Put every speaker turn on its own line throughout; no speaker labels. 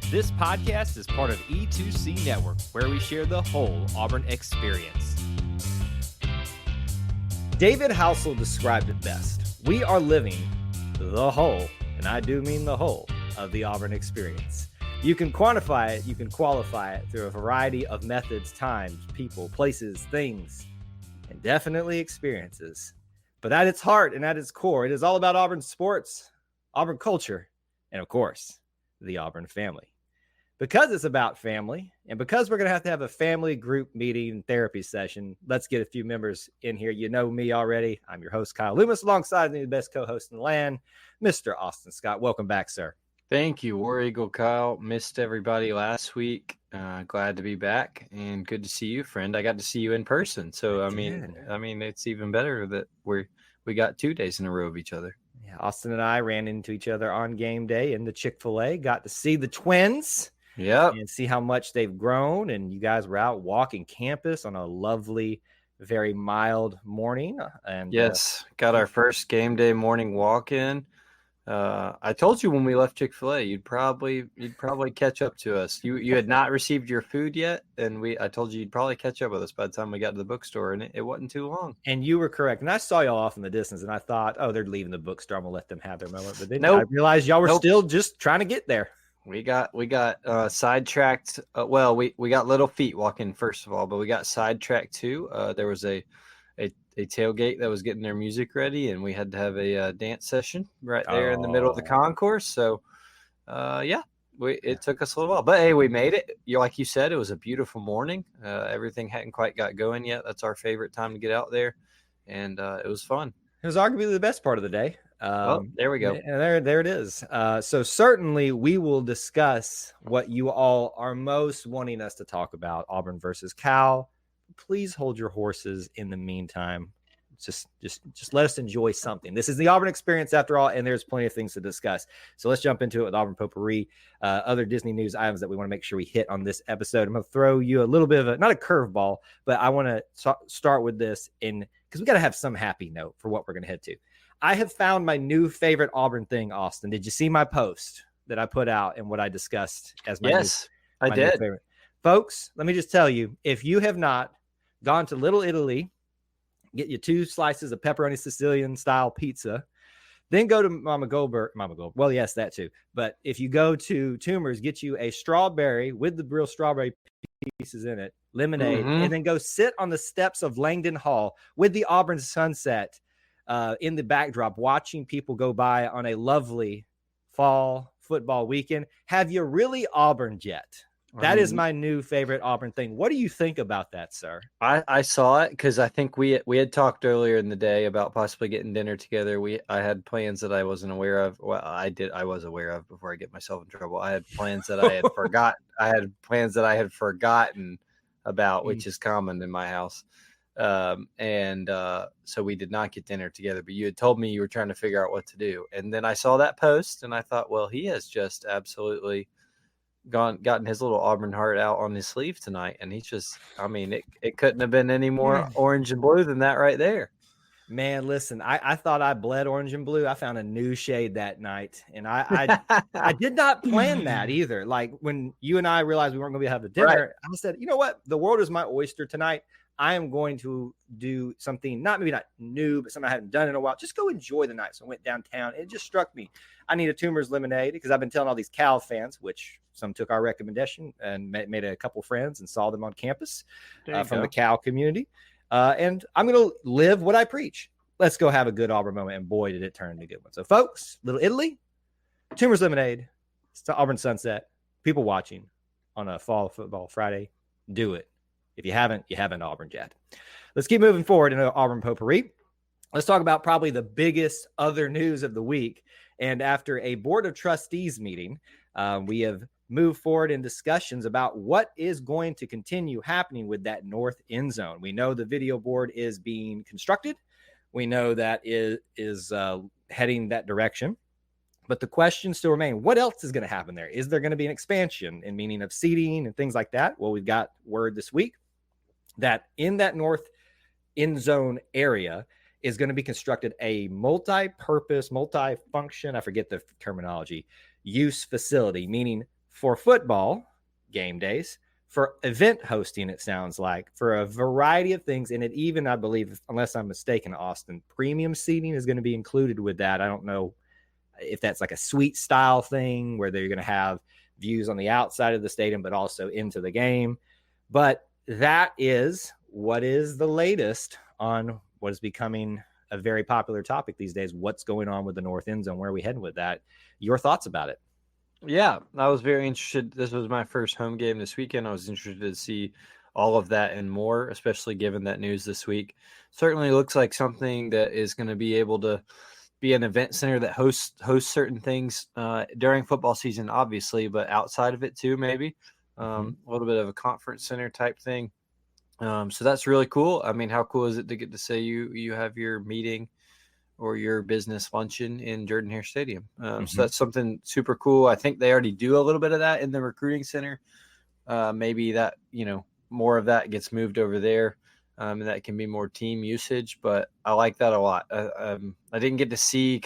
This podcast is part of E2C Network, where we share the whole Auburn experience. David Housel described it best. We are living the whole, and I do mean the whole, of the Auburn experience. You can quantify it, you can qualify it through a variety of methods, times, people, places, things, and definitely experiences. But at its heart and at its core, it is all about Auburn sports, Auburn culture, and of course, the Auburn family. Because it's about family, and because we're going to have a family group meeting therapy session, let's get a few members in here. You know me already. I'm your host, Kyle Loomis, alongside me, the best co-host in the land, Mr. Austin Scott. Welcome back, sir.
Thank you, War Eagle Kyle. Missed everybody last week. Glad to be back, and good to see you, friend. I got to see you in person, so I mean, it's even better that we got 2 days in a row of each other.
Yeah, Austin and I ran into each other on game day in the Chick-fil-A. Got to see the twins.
Yep.
And see how much they've grown. And you guys were out walking campus on a lovely, very mild morning. And
yes, got our first game day morning walk in. I told you when we left Chick-fil-A, you'd probably catch up to us. You had not received your food yet, and I told you you'd probably catch up with us by the time we got to the bookstore, and it wasn't too long.
And you were correct. And I saw y'all off in the distance, and I thought, oh, they're leaving the bookstore. I'm gonna let them have their moment. But then I realized y'all were still just trying to get there.
We got sidetracked. We got little feet walking first of all, but we got sidetracked too. There was a tailgate that was getting their music ready, and we had to have a dance session right there in the middle of the concourse. So, it took us a little while, but hey, we made it. Like you said, it was a beautiful morning. Everything hadn't quite got going yet. That's our favorite time to get out there, and it was fun.
It was arguably the best part of the day.
There we go.
And there it is. So certainly we will discuss what you all are most wanting us to talk about, Auburn versus Cal. Please hold your horses in the meantime. Just let us enjoy something. This is the Auburn experience after all, and there's plenty of things to discuss. So let's jump into it with Auburn potpourri, other Disney news items that we want to make sure we hit on this episode. I'm going to throw you a little bit of not a curveball, but I want to start with this because we got to have some happy note for what we're going to head to. I have found my new favorite Auburn thing, Austin. Did you see my post that I put out and what I discussed as my
I did.
new favorite? Folks, let me just tell you, if you have not gone to Little Italy, get you 2 slices of pepperoni Sicilian style pizza, then go to Mama Goldberg. Well, yes, that too. But if you go to Toomer's, get you a strawberry with the real strawberry pieces in it, lemonade, and then go sit on the steps of Langdon Hall with the Auburn sunset in the backdrop, watching people go by on a lovely fall football weekend. Have you really Auburn yet? That is my new favorite Auburn thing. What do you think about that, sir?
I saw it because I think we had talked earlier in the day about possibly getting dinner together. I had plans that I wasn't aware of. Well, I was aware of before I get myself in trouble. I had plans that I had forgot. I had plans that I had forgotten about, which is common in my house. So we did not get dinner together, but you had told me you were trying to figure out what to do. And then I saw that post and I thought, well, he has just absolutely gotten his little Auburn heart out on his sleeve tonight. And he's just, it couldn't have been any more orange and blue than that right there.
Man, listen, I thought I bled orange and blue. I found a new shade that night, and I did not plan that either. Like when you and I realized we weren't going to be having dinner, right. I said, you know what? The world is my oyster tonight. I am going to do something, maybe not new, but something I hadn't done in a while. Just go enjoy the night. So I went downtown. It just struck me. I need a Toomer's lemonade because I've been telling all these Cal fans, which some took our recommendation and made a couple friends and saw them on campus from the Cal community. And I'm going to live what I preach. Let's go have a good Auburn moment. And boy, did it turn into a good one. So folks, Little Italy, Toomer's lemonade, it's Auburn sunset, people watching on a fall football Friday, do it. If you haven't Auburn yet. Let's keep moving forward into Auburn potpourri. Let's talk about probably the biggest other news of the week. And after a board of trustees meeting, we have moved forward in discussions about what is going to continue happening with that north end zone. We know the video board is being constructed. We know that is heading that direction. But the questions still remain. What else is going to happen there? Is there going to be an expansion in meaning of seating and things like that? Well, we've got word this week that in that north end zone area is going to be constructed a multi-purpose, multi-function, I forget the terminology, use facility, meaning for football game days, for event hosting, it sounds like, for a variety of things. And it even, I believe, unless I'm mistaken, Austin, premium seating is going to be included with that. I don't know if that's like a suite style thing where they're going to have views on the outside of the stadium, but also into the game. But that is what is the latest on what is becoming a very popular topic these days. What's going on with the north end zone? Where are we heading with that? Your thoughts about it?
Yeah, I was very interested. This was my first home game this weekend. I was interested to see all of that and more, especially given that news this week. Certainly looks like something that is going to be able to be an event center that hosts certain things during football season, obviously, but outside of it too, maybe a little bit of a conference center type thing. So that's really cool. I mean, how cool is it to get to say you have your meeting or your business luncheon in Jordan-Hare Stadium? So that's something super cool. I think they already do a little bit of that in the recruiting center. Maybe that, more of that gets moved over there. And that can be more team usage, but I like that a lot. I didn't get to see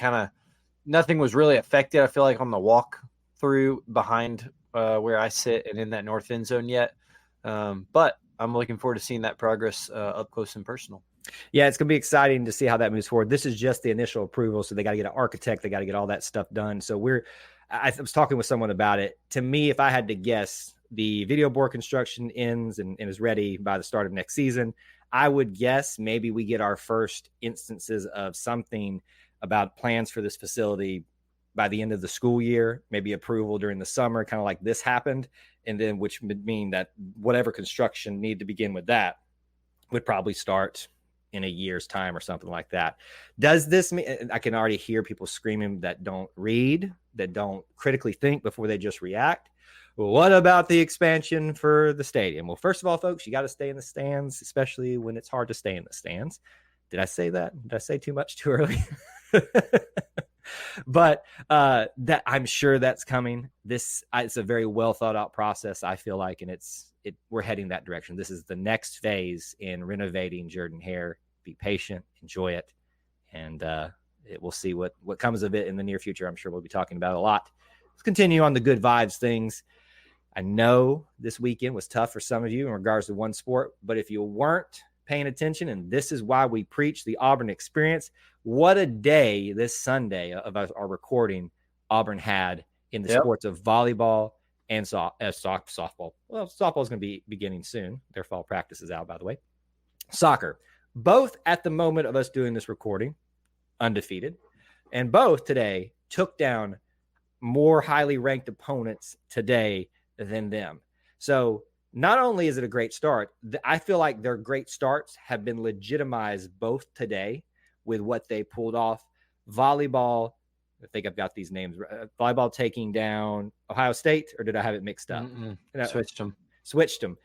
nothing was really affected. I feel like on the walk through behind where I sit and in that north end zone yet. But I'm looking forward to seeing that progress up close and personal.
Yeah, it's going to be exciting to see how that moves forward. This is just the initial approval, so they got to get an architect. They got to get all that stuff done. So I was talking with someone about it. To me, if I had to guess, the video board construction ends and is ready by the start of next season. I would guess maybe we get our first instances of something about plans for this facility by the end of the school year, maybe approval during the summer, kind of like this happened. And then which would mean that whatever construction need to begin with that would probably start in a year's time or something like that. Does this mean, I can already hear people screaming that don't read, that don't critically think before they just react. Well, what about the expansion for the stadium? Well, first of all, folks, you got to stay in the stands, especially when it's hard to stay in the stands. Did I say that? Did I say too much too early? But that I'm sure that's coming. It's a very well thought out process, I feel like, and we're heading that direction. This is the next phase in renovating Jordan-Hare. Be patient, enjoy it, and we'll see what comes of it in the near future. I'm sure we'll be talking about it a lot. Let's continue on the good vibes things. I know this weekend was tough for some of you in regards to one sport, but if you weren't paying attention, and this is why we preach the Auburn experience, what a day this Sunday of our recording Auburn had in the sports of volleyball and softball. Well, softball is going to be beginning soon. Their fall practice is out, by the way. Soccer, both at the moment of us doing this recording, undefeated, and both today took down more highly ranked opponents today than them. So not only is it a great start, I feel like their great starts have been legitimized both today with what they pulled off. Volleyball, I think I've got these names. Volleyball taking down Ohio State, or did I have it mixed up? Switched them.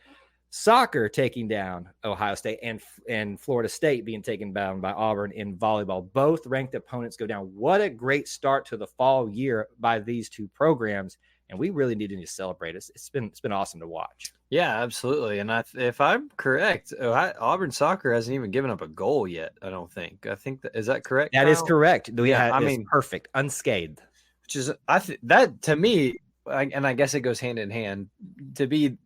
Soccer taking down Ohio State, and Florida State being taken down by Auburn in volleyball. Both ranked opponents go down. What a great start to the fall year by these two programs, and we really need to celebrate it. It's been awesome to watch.
Yeah, absolutely. And if I'm correct, Auburn soccer hasn't even given up a goal yet. I don't think. Is that correct?
That is correct.
Yeah,
perfect, unscathed.
Which is that to me. And I guess it goes hand in hand.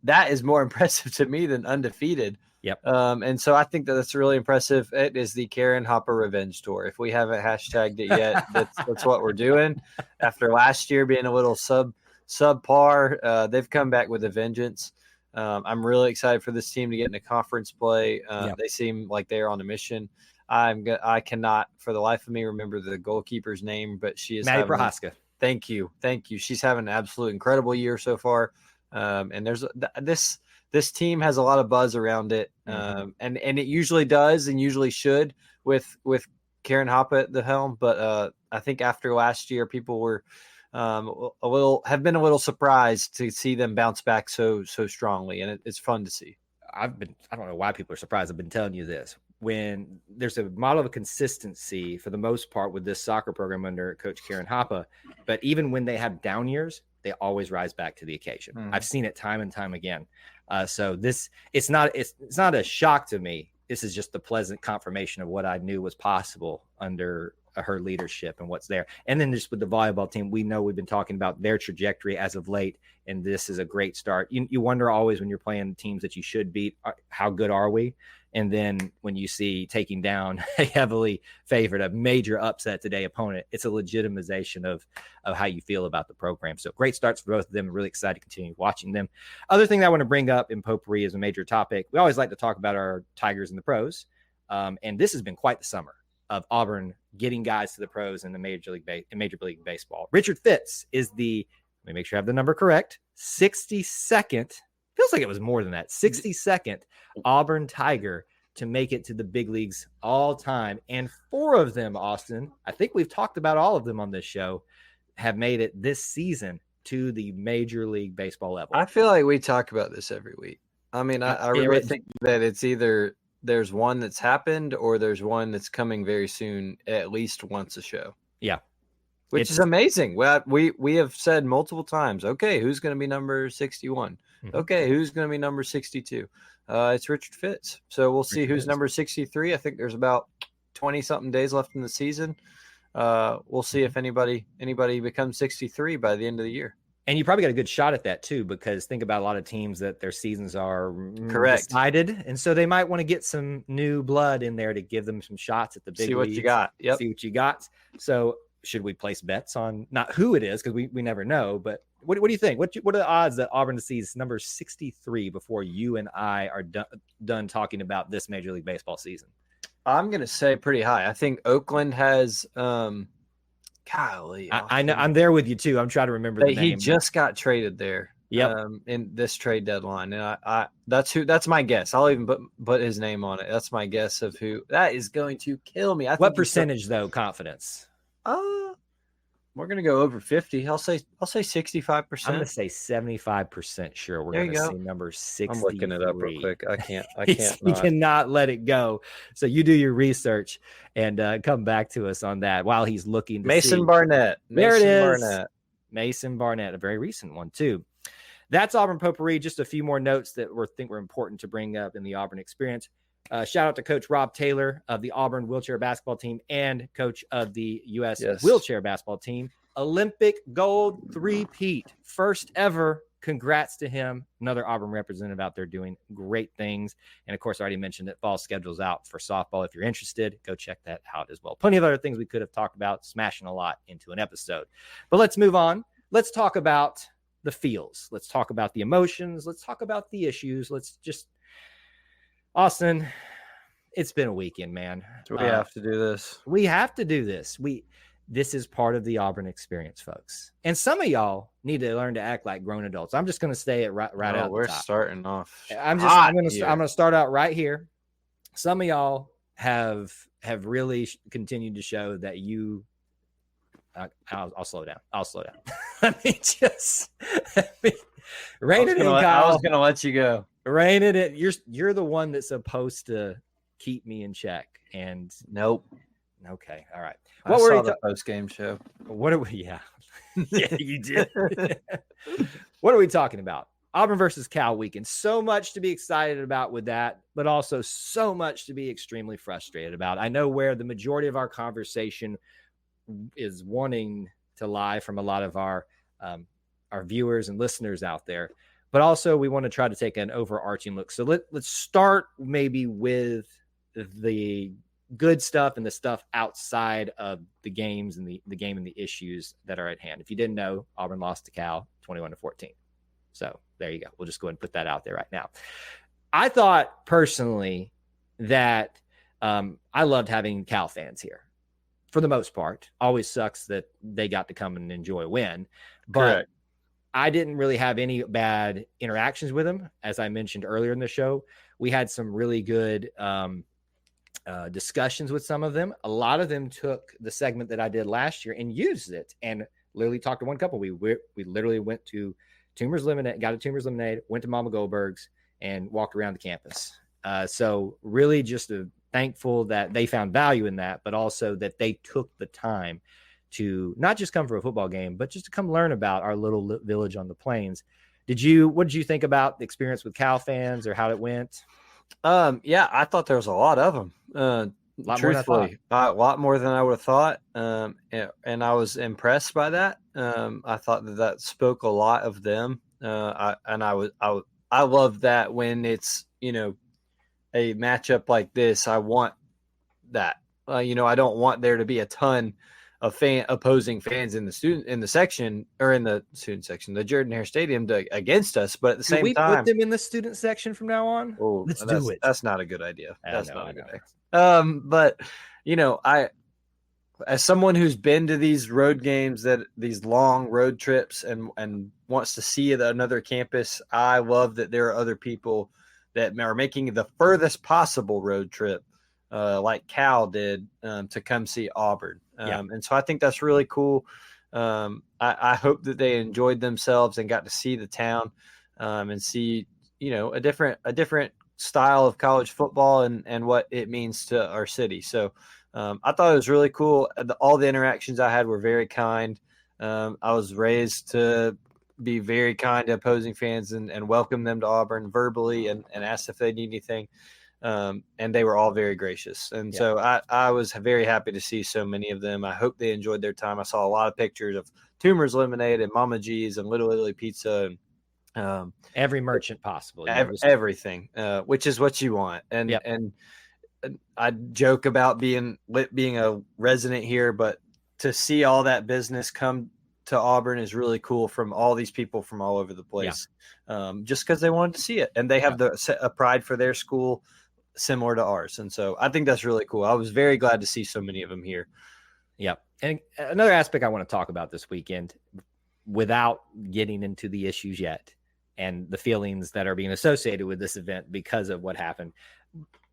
That is more impressive to me than undefeated.
Yep.
And so I think that's really impressive. It is the Karen Hopper Revenge Tour. If we haven't hashtagged it yet, that's what we're doing. After last year being a little subpar, they've come back with a vengeance. I'm really excited for this team to get into conference play. They seem like they are on a mission. I cannot, for the life of me, remember the goalkeeper's name, but she is
Maddie Prohaska.
Thank you. She's having an absolute incredible year so far. And there's this team has a lot of buzz around it. And it usually does and usually should with Karen Hoppe at the helm. But I think after last year, people were have been a little surprised to see them bounce back so strongly. And it's fun to see.
I don't know why people are surprised. I've been telling you this. When there's a model of consistency for the most part with this soccer program under Coach Karen Hoppe, but even when they have down years, they always rise back to the occasion. I've seen it time and time again. So it's not a shock to me. This is just the pleasant confirmation of what I knew was possible under her leadership and what's there. And then just with the volleyball team, we know we've been talking about their trajectory as of late, and this is a great start. You wonder always when you're playing teams that you should beat, how good are we? And then when you see taking down a heavily favored, a major upset today opponent, it's a legitimization of how you feel about the program. So great starts for both of them. Really excited to continue watching them. Other thing that I want to bring up in potpourri is a major topic. We always like to talk about our Tigers in the pros. And this has been quite the summer of Auburn getting guys to the pros in the Major League Baseball. Richard Fitz is let me make sure I have the number correct, 62nd, feels like it was more than that, 62nd Auburn Tiger to make it to the big leagues all time. And 4 of them, Austin, I think we've talked about all of them on this show, have made it this season to the Major League Baseball level.
I feel like we talk about this every week. I mean, I really think that it's either there's one that's happened or there's one that's coming very soon, at least once a show.
Yeah.
Which is amazing. Well, we have said multiple times, okay, who's going to be number 61? Mm-hmm. Okay, who's going to be number 62? It's Richard Fitz. So we'll see who's number 63. I think there's about 20-something days left in the season. We'll see if anybody becomes 63 by the end of the year.
And you probably got a good shot at that too, because think about a lot of teams that their seasons are decided, and so they might want to get some new blood in there to give them some shots at the big leagues.
See what you got. Yep.
See what you got. So should we place bets on not who it is, because we never know, but what do you think? What are the odds that Auburn sees number 63 before you and I are done talking about this Major League Baseball season?
I'm going to say pretty high. I think Oakland has golly,
I know, I'm there with you too. I'm trying to remember the name.
He just got traded there.
Yep.
In this trade deadline, and I that's my guess. I'll even put his name on it. That's my guess of who. That is going to kill me.
What percentage though? Confidence?
We're gonna go over 50. I'll say 65%.
I'm gonna say 75% sure we're gonna see number 63.
I'm looking it up real quick. I can't.
You cannot let it go. So you do your research and come back to us on that while he's looking.
Mason Barnett.
There it is. Mason Barnett, a very recent one too. That's Auburn Potpourri. Just a few more notes that we think were important to bring up in the Auburn experience. Shout out to Coach Rob Taylor of the Auburn wheelchair basketball team and coach of the U.S. wheelchair basketball team. Olympic gold three-peat. First ever. Congrats to him. Another Auburn representative out there doing great things. And, of course, I already mentioned that fall schedule's out for softball. If you're interested, go check that out as well. Plenty of other things we could have talked about, smashing a lot into an episode. But let's move on. Let's talk about the feels. Let's talk about the emotions. Let's talk about the issues. Let's just – Austin, it's been a weekend, man.
So we have to do this.
We have to do this. This is part of the Auburn experience, folks. And some of y'all need to learn to act like grown adults. I'm just going to say it right out.
We're
the top.
Starting off.
I'm going to start out right here. Some of y'all have really continued to show that you. I'll slow down. Let me rein it in, Kyle.
I was going to let you go.
Rein it in. You're the one that's supposed to keep me in check. And
nope.
Okay. All right.
I saw the post-game show.
What are we? Yeah. Yeah, you did. What are we talking about? Auburn versus Cal weekend. So much to be excited about with that, but also so much to be extremely frustrated about. I know where the majority of our conversation is wanting to lie from a lot of our viewers and listeners out there. But also we want to try to take an overarching look. So let's start maybe with the good stuff and the stuff outside of the games and the game and the issues that are at hand. If you didn't know, Auburn lost to Cal 21-14. So there you go. We'll just go ahead and put that out there right now. I thought personally that I loved having Cal fans here for the most part. Always sucks that they got to come and enjoy a win, but correct. I didn't really have any bad interactions with them. As I mentioned earlier in the show, we had some really good discussions with some of them. A lot of them took the segment that I did last year and used it, and literally talked to one couple. We literally went to Toomer's Lemonade, got a Toomer's Lemonade, went to Mama Goldberg's, and walked around the campus. So really just thankful that they found value in that, but also that they took the time to not just come for a football game, but just to come learn about our little village on the plains. What did you think about the experience with Cal fans or how it went?
Yeah, I thought there was a lot of them. Truthfully, a lot more than I would have thought, and I was impressed by that. I thought that spoke a lot of them. I love that when it's a matchup like this. I want that. I don't want there to be a ton of opposing fans in the section or in the student section, the Jordan-Hare Stadium against us. But at the same time,
put them in the student section from now on.
Oh,
let's do it.
That's not a good idea. That's not a good idea. But as someone who's been to these road games, these long road trips, and wants to see another campus, I love that there are other people that are making the furthest possible road trip, like Cal did, to come see Auburn. And so I think that's really cool. I hope that they enjoyed themselves and got to see the town, and see a different style of college football and what it means to our city. So I thought it was really cool. All the interactions I had were very kind. I was raised to be very kind to opposing fans and welcome them to Auburn verbally and ask if they need anything. And they were all very gracious. And so I was very happy to see so many of them. I hope they enjoyed their time. I saw a lot of pictures of Toomer's Lemonade and Mama G's and Little Italy Pizza and
every merchant possible.
Everything, which is what you want. And I joke about being a resident here, but to see all that business come to Auburn is really cool from all these people from all over the place, just because they wanted to see it. And they have a pride for their school similar to ours. And so I think that's really cool. I was very glad to see so many of them here.
Yep. And another aspect I want to talk about this weekend, without getting into the issues yet and the feelings that are being associated with this event because of what happened.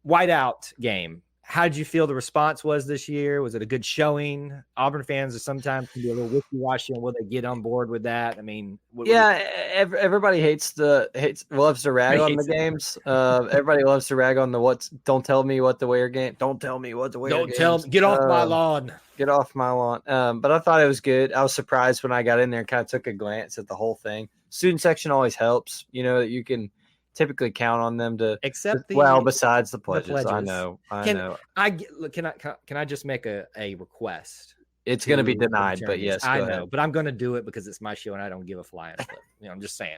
Whiteout game. How did you feel the response was this year? Was it a good showing? Auburn fans are sometimes can be a little wishy-washy on will they get on board with that. I mean,
everybody loves to rag on the games. Everybody loves to rag on the don't tell me what to wear game. Don't tell me what to wear.
Don't tell me. Get off my lawn.
Get off my lawn. But I thought it was good. I was surprised when I got in there and kind of took a glance at the whole thing. Student section always helps. That you can typically count on them to besides the pledges. I know. Can
I just make a request?
It's going to be denied, but yes,
I know, but I'm going to do it because it's my show and I don't give a flying flip. I'm just saying.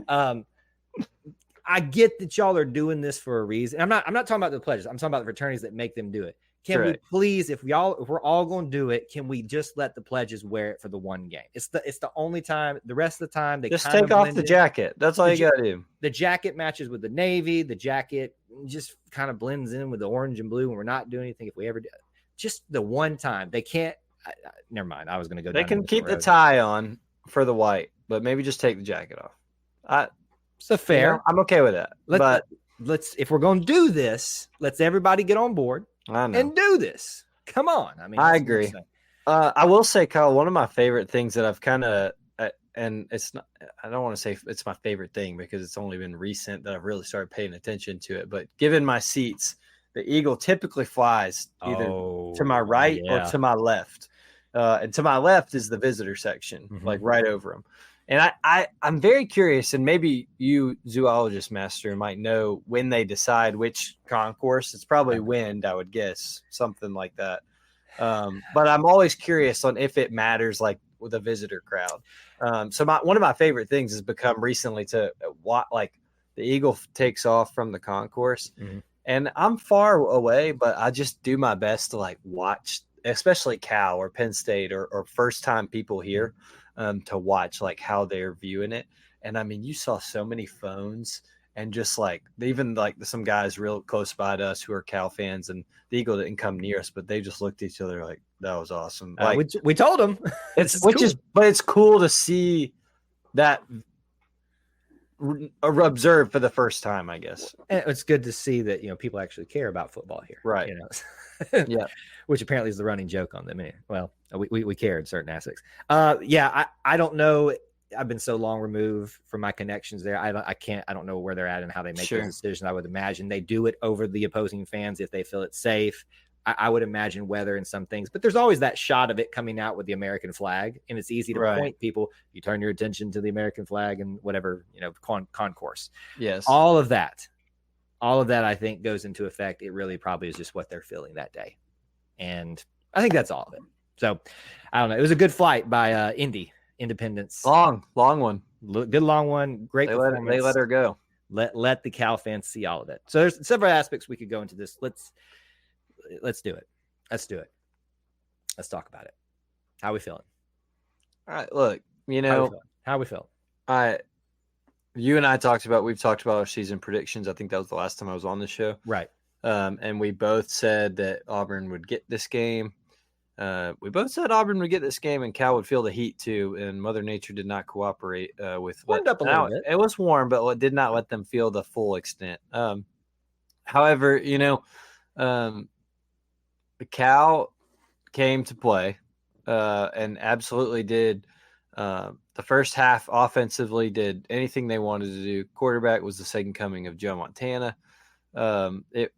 I get that y'all are doing this for a reason. I'm not talking about the pledges. I'm talking about the fraternities that make them do it. Can we please, if we're all going to do it, can we just let the pledges wear it for the one game? It's the only time. The rest of the time, they
just take off the jacket. That's all you got to do.
The jacket matches with the navy. The jacket just kind of blends in with the orange and blue. And we're not doing anything. If we ever do, just the one time they can't. Never mind. I was going to go.
They can keep the tie on for the white, but maybe just take the jacket off.
It's fair.
I'm okay with that.
Let's if we're going to do this, let's everybody get on board. And do this. Come on. I mean,
I agree. I will say, Kyle, one of my favorite things that I've kind of, and it's not, I don't want to say it's my favorite thing because it's only been recent that I've really started paying attention to it. But given my seats, the eagle typically flies either to my right or to my left. And to my left is the visitor section, like right over them. And I'm very curious, and maybe you, zoologist master, might know when they decide which concourse. It's probably wind, I would guess, something like that. But I'm always curious on if it matters, like with a visitor crowd. So one of my favorite things has become recently to watch, like the eagle takes off from the concourse, and I'm far away, but I just do my best to like watch, especially Cal or Penn State or first time people here. To watch like how they're viewing it. And I mean, you saw so many phones and just like even like some guys real close by to us who are Cal fans, and the eagle didn't come near us, but they just looked at each other like that was awesome. Like
we told them
but it's cool to see that observed for the first time, I guess.
And it's good to see that, people actually care about football here.
Right.
Yeah. Which apparently is the running joke on them. Well, we care in certain aspects. I don't know. I've been so long removed from my connections there. I don't know where they're at and how they make those decisions. I would imagine they do it over the opposing fans if they feel it's safe. I would imagine weather and some things, but there's always that shot of it coming out with the American flag, and it's easy to point people. You turn your attention to the American flag and whatever, concourse.
Yes.
All of that. all of that, I think, goes into effect. It really probably is just what they're feeling that day. And I think that's all of it. So I don't know. It was a good flight by Independence.
Long one.
Good long one. Great performance.
They let her go.
Let the Cal fans see all of it. So there's several aspects we could go into this. Let's do it. Let's do it. Let's talk about it. How are we feeling?
All right. Look,
how are we feeling?
You and I we've talked about our season predictions. I think that was the last time I was on the show.
Right.
And we both said that Auburn would get this game. We both said Auburn would get this game and Cal would feel the heat too. And Mother Nature did not cooperate with
warmed up a little bit.
It was warm, but it did not let them feel the full extent. However, Cal came to play and absolutely did. The first half offensively did anything they wanted to do. Quarterback was the second coming of Joe Montana. They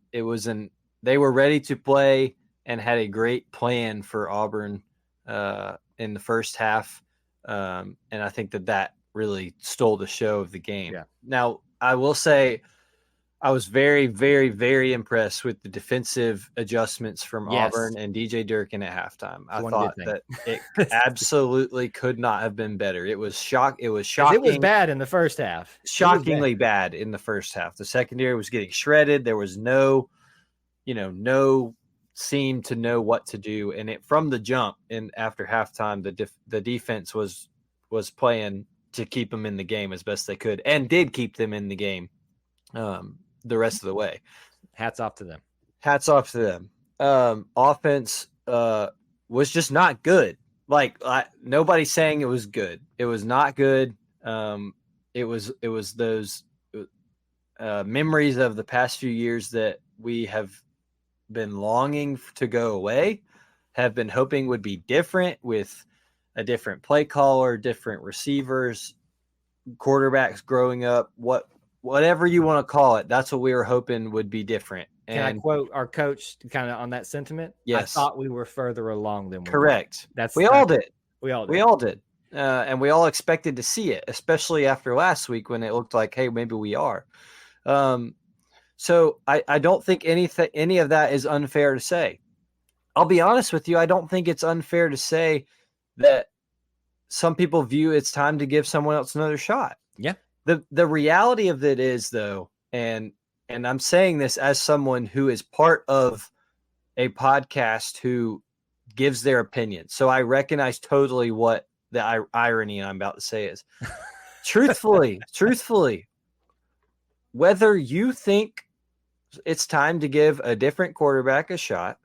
were ready to play and had a great plan for Auburn in the first half. And I think that really stole the show of the game.
Yeah.
Now, I will say I was very, very, very impressed with the defensive adjustments from Auburn and DJ Durkin at halftime. I thought that it absolutely could not have been better. It was shocking. It was
bad in the first half.
Shockingly bad in the first half. The secondary was getting shredded. There was no seem to know what to do. And from the jump and after halftime, the defense was playing to keep them in the game as best they could and did keep them in the game. The rest of the way.
Hats off to them. Offense
was just not good. Nobody's saying it was good. It was not good. It was those memories of the past few years that we have been longing to go away, have been hoping would be different with a different play caller, different receivers, quarterbacks growing up, whatever you want to call it. That's what we were hoping would be different.
Can I quote our coach kind of on that sentiment?
Yes.
I thought we were further along than we
correct.
Were.
We all did.
We all did.
And we all expected to see it, especially after last week when it looked like, hey, maybe we are. So I don't think any of that is unfair to say. I'll be honest with you. I don't think it's unfair to say that some people view it's time to give someone else another shot.
Yeah.
The reality of it is, though, and I'm saying this as someone who is part of a podcast who gives their opinion. So I recognize totally what the irony I'm about to say is. Truthfully, whether you think it's time to give a different quarterback a shot,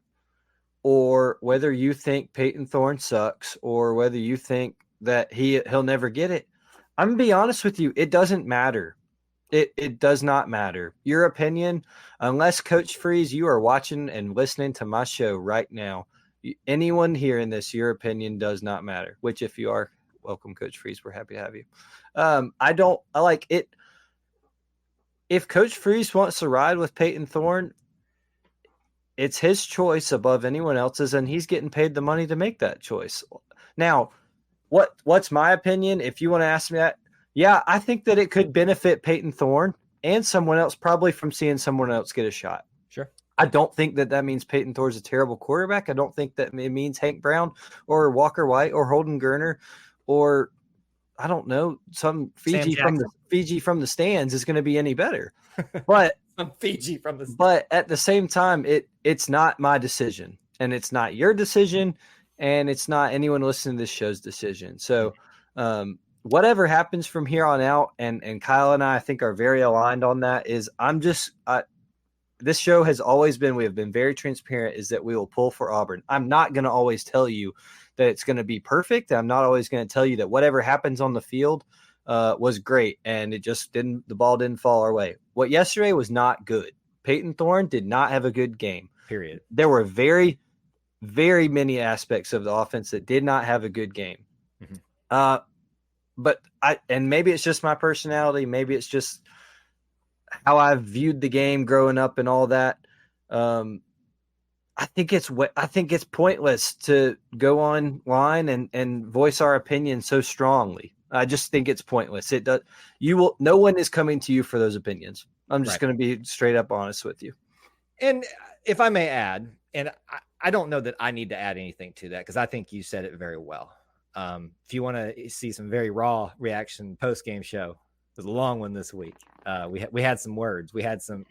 or whether you think Peyton Thorne sucks, or whether you think that he'll never get it, I'm going to be honest with you. It doesn't matter. It does not matter. Your opinion, unless Coach Freeze, you are watching and listening to my show right now, anyone hearing this, your opinion does not matter, which if you are, welcome, Coach Freeze. We're happy to have you. I like it. If Coach Freeze wants to ride with Peyton Thorne, it's his choice above anyone else's, and he's getting paid the money to make that choice. Now, what's my opinion? If you want to ask me that, yeah, I think that it could benefit Peyton Thorne and someone else probably from seeing someone else get a shot.
Sure.
I don't think that means Peyton Thorne's a terrible quarterback. I don't think that it means Hank Brown or Walker White or Holden Gerner or I don't know, some Fiji from the stands is going to be any better. But
some Fiji from the stands.
But at the same time, it's not my decision, and it's not your decision, and it's not anyone listening to this show's decision. So whatever happens from here on out, and Kyle and I think are very aligned on that, is this show has always been, we have been very transparent, is that we will pull for Auburn. I'm not going to always tell you that it's going to be perfect. I'm not always going to tell you that whatever happens on the field was great and the ball didn't fall our way. What yesterday was not good. Peyton Thorne did not have a good game.
Period.
There were very, very many aspects of the offense that did not have a good game. Mm-hmm. But maybe it's just my personality. Maybe it's just how I've viewed the game growing up and all that. I think it's pointless to go online and voice our opinion so strongly. I just think it's pointless. No one is coming to you for those opinions. I'm just going to be straight up honest with you.
And if I may add, and I don't know that I need to add anything to that because I think you said it very well. If you want to see some very raw reaction post-game show, it was a long one this week. We had some words, we had some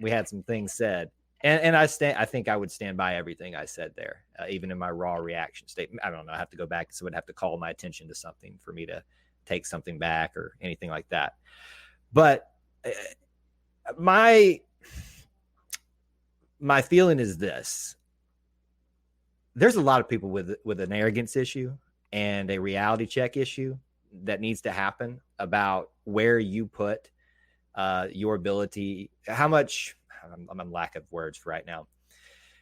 things said, and I think I would stand by everything I said there, even in my raw reaction statement. I don't know. I have to go back, so I'd have to call my attention to something for me to take something back or anything like that. But my feeling is this: there's a lot of people with an arrogance issue and a reality check issue that needs to happen about where you put your ability, how much. I'm in lack of words for right now.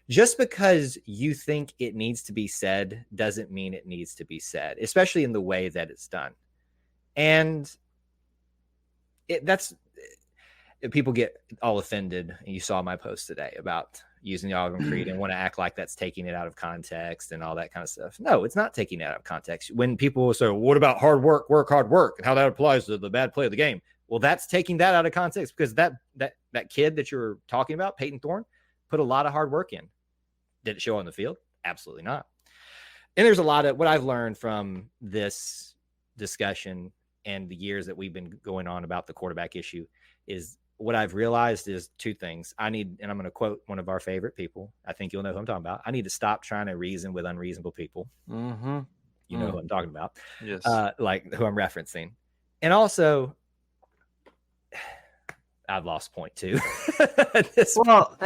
Just because you think it needs to be said doesn't mean it needs to be said, especially in the way that it's done. And people get all offended. And you saw my post today about using the Auburn Creed and want to act like that's taking it out of context and all that kind of stuff. No, it's not taking it out of context. When people say, what about hard work, hard work, and how that applies to the bad play of the game? Well, that's taking that out of context because that kid that you're talking about, Peyton Thorne, put a lot of hard work in. Did it show on the field? Absolutely not. And there's a lot of what I've learned from this discussion and the years that we've been going on about the quarterback issue is what I've realized is two things. And I'm going to quote one of our favorite people. I think you'll know who I'm talking about. I need to stop trying to reason with unreasonable people.
Mm-hmm.
You know who I'm talking about.
Yes.
Like who I'm referencing. And also, I've lost point too. That's what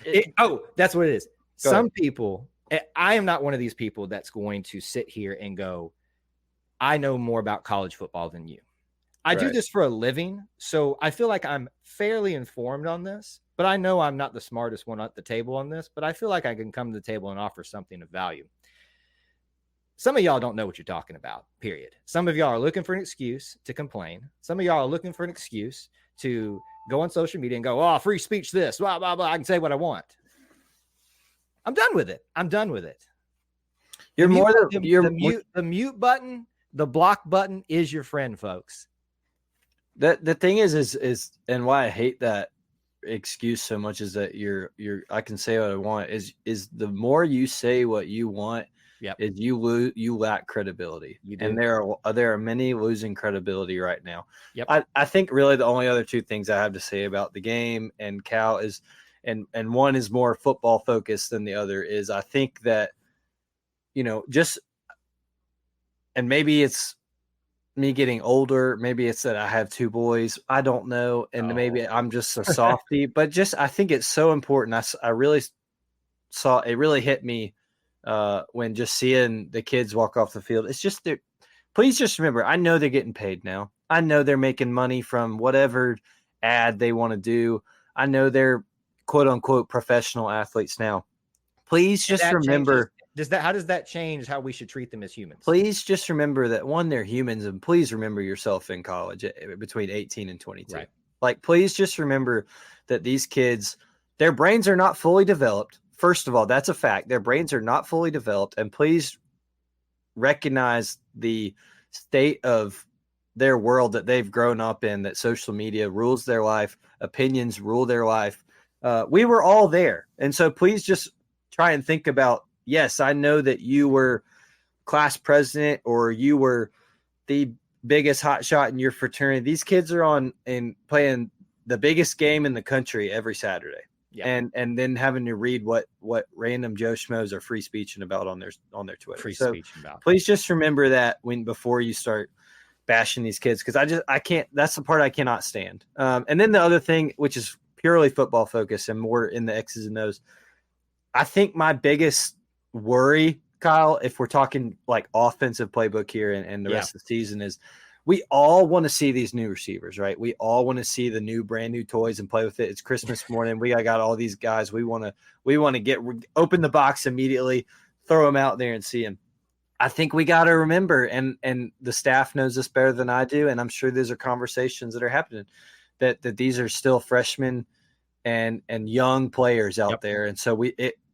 it is. Some people, I am not one of these people that's going to sit here and go, I know more about college football than you. I do this for a living, so I feel like I'm fairly informed on this, but I know I'm not the smartest one at the table on this, but I feel like I can come to the table and offer something of value. Some of y'all don't know what you're talking about, period. Some of y'all are looking for an excuse to complain. Some of y'all are looking for an excuse to go on social media and go, oh, free speech this, blah, blah, blah. I can say what I want. I'm done with it. The mute button, the block button is your friend, folks.
The thing is and why I hate that excuse so much is that I can say what I want is the more you say what you want, is you lack credibility. You do. And there are many losing credibility right now. Yep. I think really the only other two things I have to say about the game and Cal is, and one is more football focused than the other is I think that, and maybe it's me getting older. Maybe it's that I have two boys. I don't know. And maybe I'm just a softie, but I think it's so important. I really saw, it really hit me when just seeing the kids walk off the field. It's just that, please just remember, I know they're getting paid now. I know they're making money from whatever ad they want to do. I know they're quote unquote professional athletes now. Please just remember.
How does that change how we should treat them as humans?
Please just remember that they're humans, and please remember yourself in college between 18 and 22. Right. Like, please just remember that these kids, their brains are not fully developed. First of all, that's a fact. Their brains are not fully developed, and please recognize the state of their world that they've grown up in, that social media rules their life, opinions rule their life. We were all there. And so please just try and think about, yes, I know that you were class president or you were the biggest hot shot in your fraternity. These kids are on and playing the biggest game in the country every Saturday. Yeah. And then having to read what random Joe Schmoes are free speeching about on their Twitter. Please just remember that before you start bashing these kids, because I can't. That's the part I cannot stand. And then the other thing, which is purely football focused and more in the X's and O's, I think my biggest worry, Kyle, if we're talking like offensive playbook here and the rest of the season, is we all want to see these new receivers, right? We all want to see the brand new toys and play with it. It's Christmas morning. We got all these guys. We want to open the box immediately, throw them out there and see them. I think we got to remember, and the staff knows this better than I do, and I'm sure these are conversations that are happening, that these are still freshmen and young players out there. And so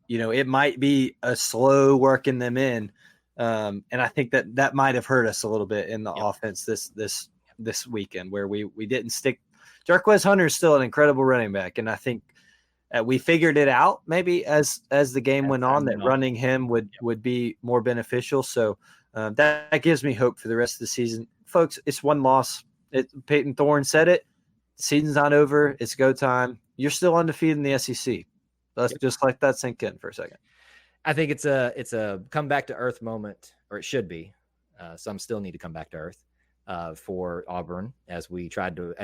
it might be a slow working them in. And I think that might have hurt us a little bit in the offense this weekend, where we didn't stick Jarquez Hunter is still an incredible running back, and I think we figured it out maybe as the game went on that running him would be more beneficial. So that gives me hope for the rest of the season. Folks, it's one loss. Peyton Thorne said it. The season's not over. It's go time. You're still undefeated in the SEC. Let's just let that sink in for a second.
I think it's a come back to earth moment, or it should be. Some still need to come back to earth for Auburn, as we tried to,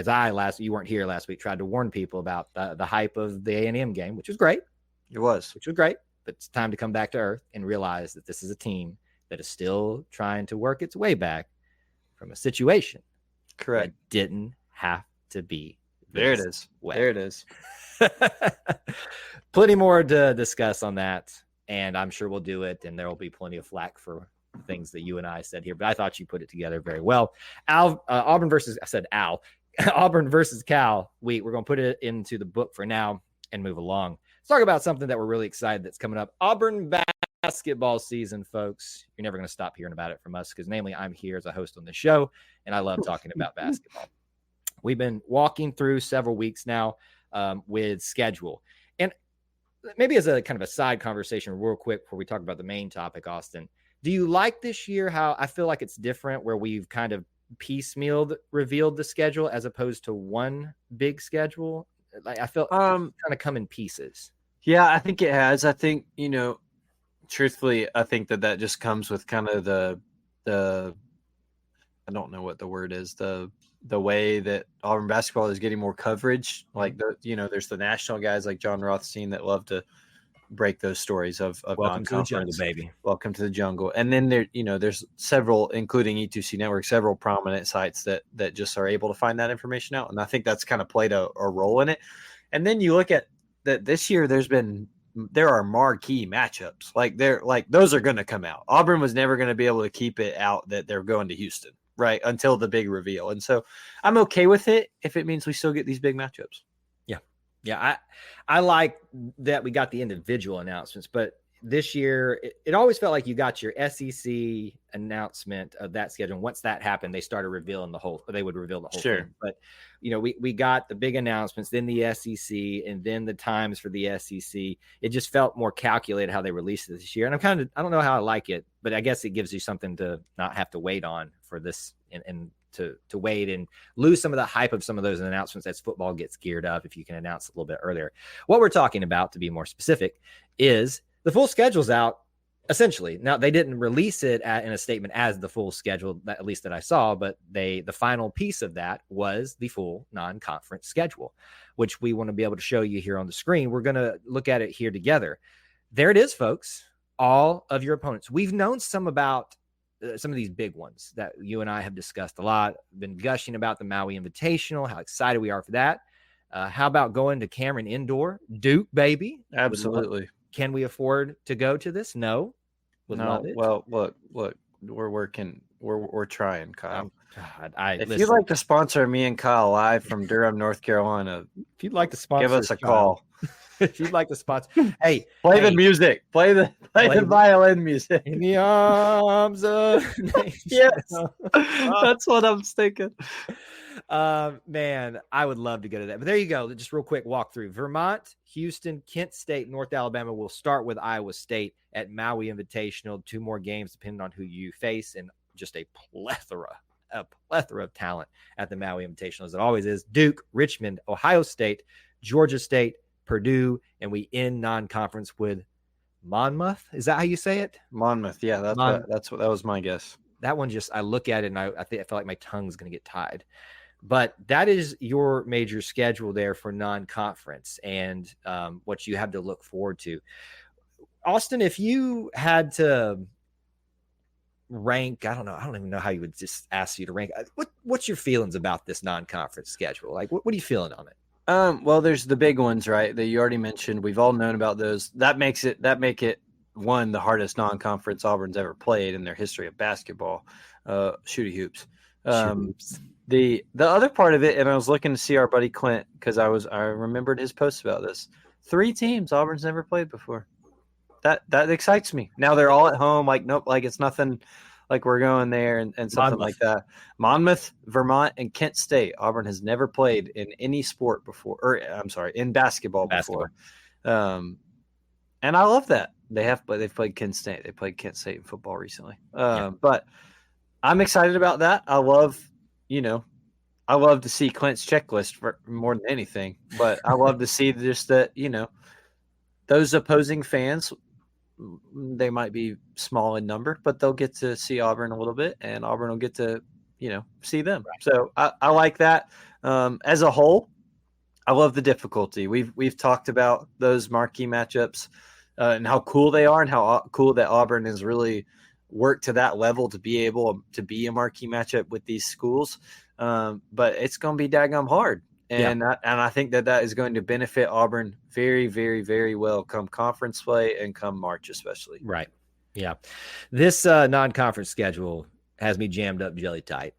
you weren't here last week, tried to warn people about the hype of the A&M game, which was great.
Which was
great, but it's time to come back to earth and realize that this is a team that is still trying to work its way back from a situation.
Correct.
That didn't have to be.
There it is.
Way.
There it is.
Plenty more to discuss on that, and I'm sure we'll do it, and there will be plenty of flack for things that you and I said here, but I thought you put it together very well. Auburn versus Cal. We're going to put it into the book for now and move along. Let's talk about something that we're really excited that's coming up. Auburn basketball season, folks. You're never going to stop hearing about it from us because namely I'm here as a host on the show, and I love talking about basketball. We've been walking through several weeks now with schedule. And maybe as a kind of a side conversation real quick before we talk about the main topic, Austin, do you like this year how I feel like it's different where we've kind of piecemealed revealed the schedule as opposed to one big schedule? Like I felt kind of come in pieces.
Yeah, I think it has. I think, truthfully, I think that just comes with kind of the I don't know what the word is, the way that Auburn basketball is getting more coverage. Like there's the national guys like John Rothstein that love to break those stories of
Welcome to the jungle, baby.
Welcome to the jungle. And then there's several, including E2C Network, several prominent sites that just are able to find that information out. And I think that's kind of played a role in it. And then you look at that this year, there are marquee matchups. Like those are going to come out. Auburn was never going to be able to keep it out that they're going to Houston, right? Until the big reveal. And so I'm okay with it if it means we still get these big matchups.
Yeah, I like that we got the individual announcements, but this year it always felt like you got your SEC announcement of that schedule. And once that happened, they started revealing they would reveal the whole thing. But we got the big announcements, then the SEC, and then the times for the SEC. It just felt more calculated how they released it this year. And I don't know how I like it, but I guess it gives you something to not have to wait on for this and to wait and lose some of the hype of some of those announcements as football gets geared up if you can announce a little bit earlier. What we're talking about, to be more specific, is the full schedule's out, essentially. Now, they didn't release it in a statement as the full schedule, at least that I saw, but the final piece of that was the full non-conference schedule, which we want to be able to show you here on the screen. We're going to look at it here together. There it is, folks. All of your opponents. We've known some about some of these big ones that you and I have discussed a lot. Been gushing about the Maui Invitational, how excited we are for that. How about going to Cameron Indoor? Duke, baby.
Absolutely.
Can we afford to go to this? No.
No. Well, look, we're working. We're trying, Kyle.
God,
if you'd like to sponsor me and Kyle live from Durham, North Carolina,
if you'd like to sponsor,
give us a call.
If you'd like to sponsor,
the music, play the violin music
in the arms of
yes, that's what I'm thinking.
Man, I would love to go to that. But there you go. Just real quick walk through. Vermont, Houston, Kent State, North Alabama. We'll start with Iowa State at Maui Invitational. 2 more games depending on who you face, and just a plethora of talent at the Maui Invitational, as it always is. Duke, Richmond, Ohio State, Georgia State, Purdue, and we end non-conference with Monmouth. Is that how you say it?
Monmouth. Yeah, that was my guess.
That one I look at it and I feel like my tongue's going to get tied. But that is your major schedule there for non-conference and what you have to look forward to. Austin, if you had to rank, I don't even know how you would just ask you to rank. What's your feelings about this non-conference schedule? Like, what are you feeling on it?
Well, there's the big ones, right, that you already mentioned. We've all known about those. That make it one, the hardest non-conference Auburn's ever played in their history of basketball. Shooty hoops. The other part of it, and I was looking to see our buddy Clint because I remembered his post about this. 3 teams Auburn's never played before. That excites me. Now they're all at home. Like, nope, like it's nothing like we're going there and something like that. Monmouth, Vermont, and Kent State. Auburn has never played in any sport before, or I'm sorry, in basketball before. And I love that. They've played Kent State. They played Kent State in football recently. But I'm excited about that. I love to see Clint's checklist for more than anything, but I love to see just that, those opposing fans, they might be small in number, but they'll get to see Auburn a little bit, and Auburn will get to, see them. Right. So I like that. As a whole, I love the difficulty. We've talked about those marquee matchups and how cool they are, and how cool that Auburn has really worked to that level to be able to be a marquee matchup with these schools. But it's going to be daggum hard. And I think that is going to benefit Auburn very, very, very well come conference play and come March especially.
Right. Yeah. This non-conference schedule has me jammed up jelly tight.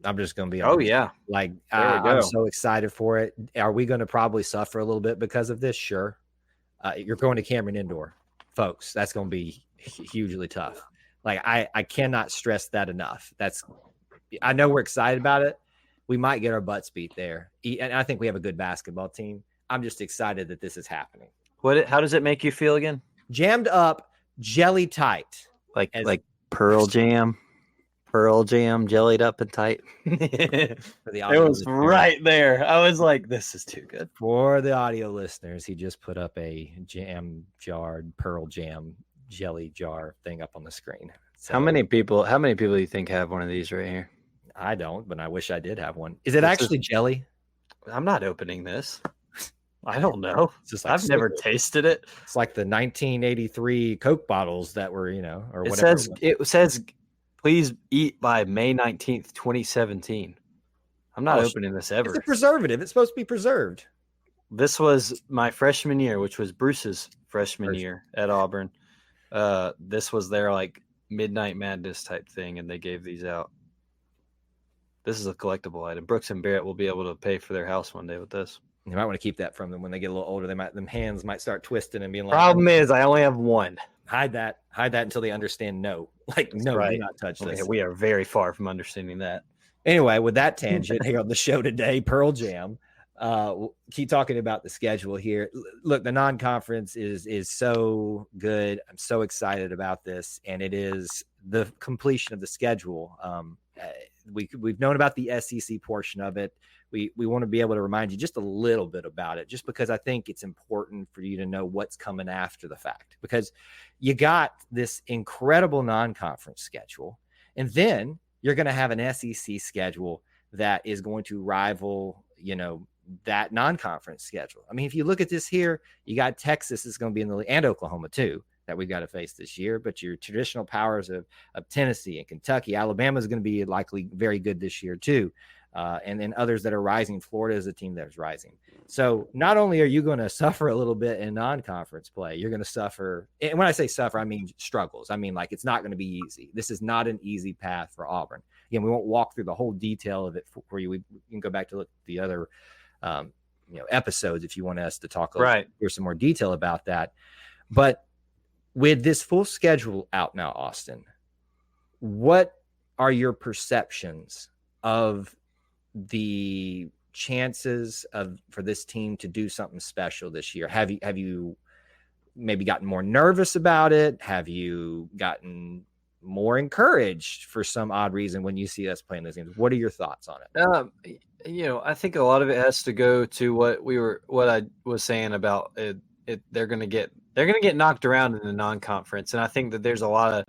I'm just going to be honest.
Oh, yeah.
Like, I'm so excited for it. Are we going to probably suffer a little bit because of this? Sure. You're going to Cameron Indoor, folks. That's going to be hugely tough. Like, I cannot stress that enough. I know we're excited about it. We might get our butts beat there. And I think we have a good basketball team. I'm just excited that this is happening.
How does it make you feel again?
Jammed up, jelly tight.
Like Pearl Jam, jellied up and tight. It was right there. I was like, this is too good.
For the audio listeners, he just put up a jam-jarred Pearl Jam jelly jar thing up on the screen. So,
how many people do you think have one of these right here?
I don't, but I wish I did have one. Is it actually jelly?
I'm not opening this. I don't know. It's just I've never tasted it.
It's like the 1983 Coke bottles that were, or whatever.
It says, please eat by May 19th, 2017. I'm not opening this ever.
It's a preservative. It's supposed to be preserved.
This was my freshman year, which was Bruce's freshman year at Auburn. This was their like Midnight Madness type thing, and they gave these out. This is a collectible item. Brooks and Barrett will be able to pay for their house one day with this.
You might want to keep that from them when they get a little older. Them hands might start twisting and being like.
Problem is, I only have one.
Hide that until they understand no. Like, no, do not touch this.
We are very far from understanding that.
Anyway, with that tangent here on the show today, Pearl Jam. Keep talking about the schedule here. Look, the non-conference is so good. I'm so excited about this, and it is the completion of the schedule. We've known about the SEC portion of it. We want to be able to remind you just a little bit about it, just because I think it's important for you to know what's coming after the fact, because you got this incredible non-conference schedule, and then you're going to have an SEC schedule that is going to rival, that non-conference schedule. I mean, if you look at this here, you got Texas is going to be in the league, and Oklahoma too, that we've got to face this year. But your traditional powers of Tennessee and Kentucky, Alabama is going to be likely very good this year too. And then others that are rising. Florida is a team that is rising. So not only are you going to suffer a little bit in non-conference play, you're going to suffer. And when I say suffer, I mean struggles. I mean, like, it's not going to be easy. This is not an easy path for Auburn. Again, we won't walk through the whole detail of it for you. You can go back to look at the other episodes if you want us to talk here's some more detail about that. But with this full schedule out now, Austin, what are your perceptions of the chances for this team to do something special this year? Have you maybe gotten more nervous about it? Have you gotten more encouraged for some odd reason when you see us playing those games? What are your thoughts on it?
I think a lot of it has to go to what I was saying about it. They're going to get knocked around in the non-conference, and I think that there's a lot of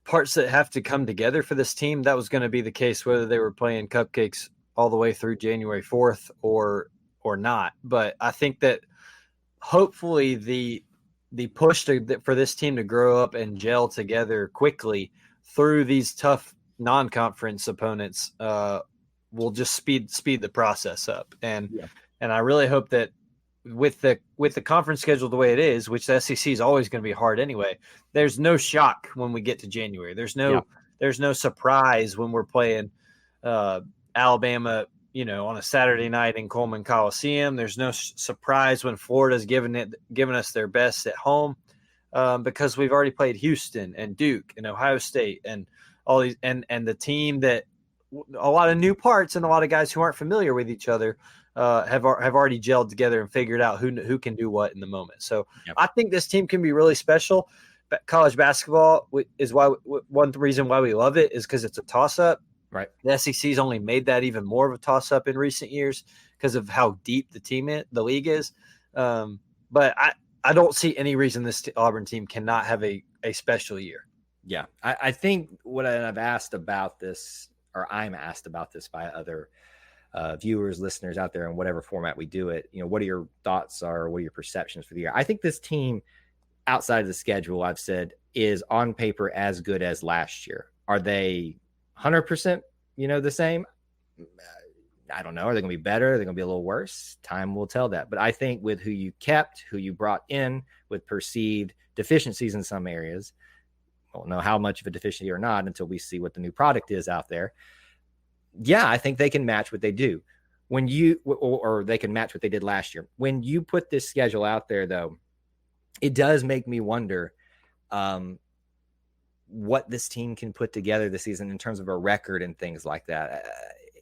parts that have to come together for this team. That was going to be the case whether they were playing cupcakes all the way through January 4th or not. But I think that hopefully the push for this team to grow up and gel together quickly through these tough non-conference opponents will just speed the process up. And I really hope that with the conference schedule the way it is, which the SEC is always going to be hard anyway, there's no shock when we get to January. There's no surprise when we're playing Alabama, on a Saturday night in Coleman Coliseum. There's no surprise when Florida's given us their best at home, because we've already played Houston and Duke and Ohio State and all these and the team that a lot of new parts and a lot of guys who aren't familiar with each other have already gelled together and figured out who can do what in the moment. So
Yep.
I think this team can be really special. But college basketball is why one reason why we love it is because it's a toss-up.
Right.
The SEC's only made that even more of a toss-up in recent years because of how deep the league is. But I don't see any reason this Auburn team cannot have a special year.
Yeah, I think what I've asked about this, or I'm asked about this by other viewers, listeners out there in whatever format we do it, what are your thoughts or what are your perceptions for the year? I think this team outside of the schedule, I've said, is on paper as good as last year. Are they 100%, the same? I don't know. Are they going to be better? Are they going to be a little worse? Time will tell that. But I think with who you kept, who you brought in, with perceived deficiencies in some areas, I don't know how much of a deficiency or not until we see what the new product is out there. Yeah, I think they can match what they do. When you, or they can match what they did last year. When you put this schedule out there, though, it does make me wonder what this team can put together this season in terms of a record and things like that.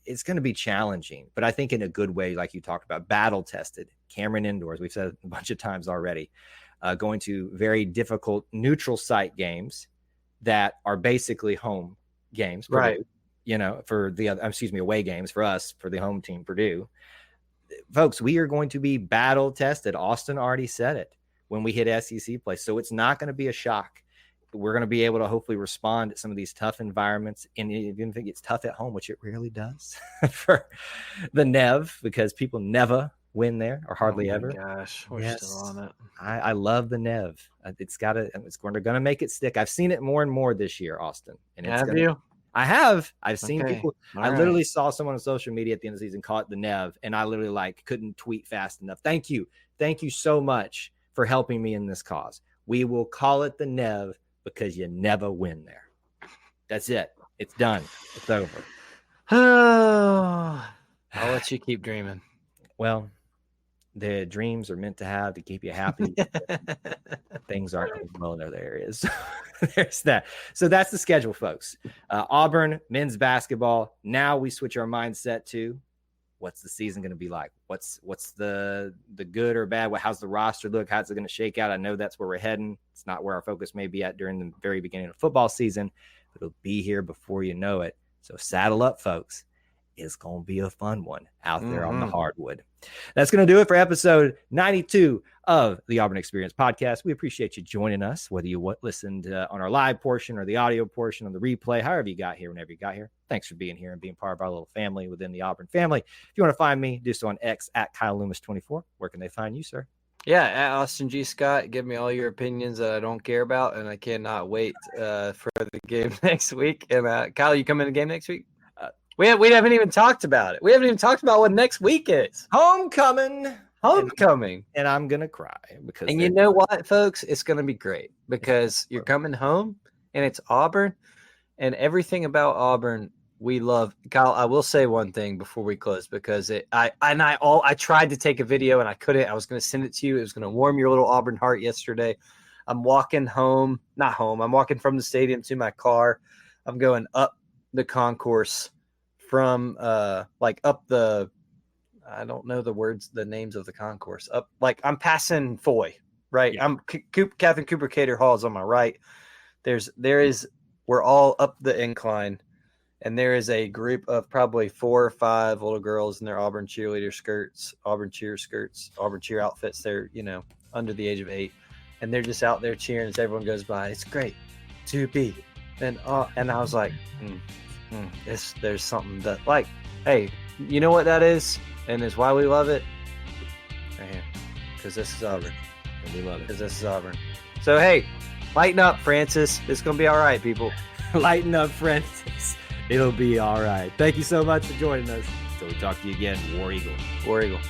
It's going to be challenging, but I think in a good way, like you talked about, battle tested, Cameron indoors. We've said it a bunch of times already, going to very difficult neutral site games that are basically home games,
right?
For the other, away games for us, for the home team, Purdue. Folks, we are going to be battle tested. Austin already said it when we hit SEC play. So it's not going to be a shock. We're going to be able to hopefully respond to some of these tough environments. And even if it gets tough at home, which it rarely does for the Nev, because people never win there or hardly ever.
Gosh, we're still on it.
I love the Nev. It's going to make it stick. I've seen it more and more this year, Austin. And
have you?
I have. I've seen people.
All
literally saw someone on social media at the end of the season call it the Nev. And I literally couldn't tweet fast enough. Thank you. Thank you so much for helping me in this cause. We will call it the Nev because you never win there. That's it. It's done. It's over.
I'll let you keep dreaming.
Well, the dreams are meant to keep you happy. Things aren't going well in other areas. There's that. So that's the schedule, folks. Auburn men's basketball. Now we switch our mindset to what's the season going to be like? What's the good or bad? How's the roster look? How's it going to shake out? I know that's where we're heading. It's not where our focus may be at during the very beginning of football season, but it'll be here before you know it. So saddle up, folks. It's going to be a fun one out there on the hardwood. That's going to do it for episode 92 of the Auburn Experience podcast. We appreciate you joining us, whether you listened on our live portion or the audio portion on the replay, however you got here, whenever you got here. Thanks for being here and being part of our little family within the Auburn family. If you want to find me, do so on X at Kyle Loomis 24. Where can they find you, sir?
Yeah, at Austin G. Scott. Give me all your opinions that I don't care about, and I cannot wait for the game next week. And Kyle, you come in the game next week? We haven't even talked about it. We haven't even talked about what next week is.
Homecoming.
And
I'm going to cry.
And you know what, folks? It's going to be great because you're coming home, and it's Auburn, and everything about Auburn we love. Kyle, I will say one thing before we close because I tried to take a video, and I couldn't. I was going to send it to you. It was going to warm your little Auburn heart yesterday. I'm walking home. Not home. I'm walking from the stadium to my car. I'm going up the concourse from up the, I don't know the names of the concourse, up I'm passing Foy, right? Yeah. I'm Catherine Cooper Cater Hall is on my right. We're all up the incline, and there is a group of probably 4 or 5 little girls in their Auburn cheerleader skirts, Auburn cheer skirts, Auburn cheer outfits. They're under the age of 8, and they're just out there cheering as everyone goes by. It's great to be, and I was like, there's something that hey, you know what that is, and it's why we love it, right here, because this is Auburn, and we love it because this is Auburn. So hey, lighten up, Francis. It's gonna be all right, people.
Lighten up, Francis. It'll be all right. Thank you so much for joining us. Until we talk to you again, War Eagle.
War Eagle.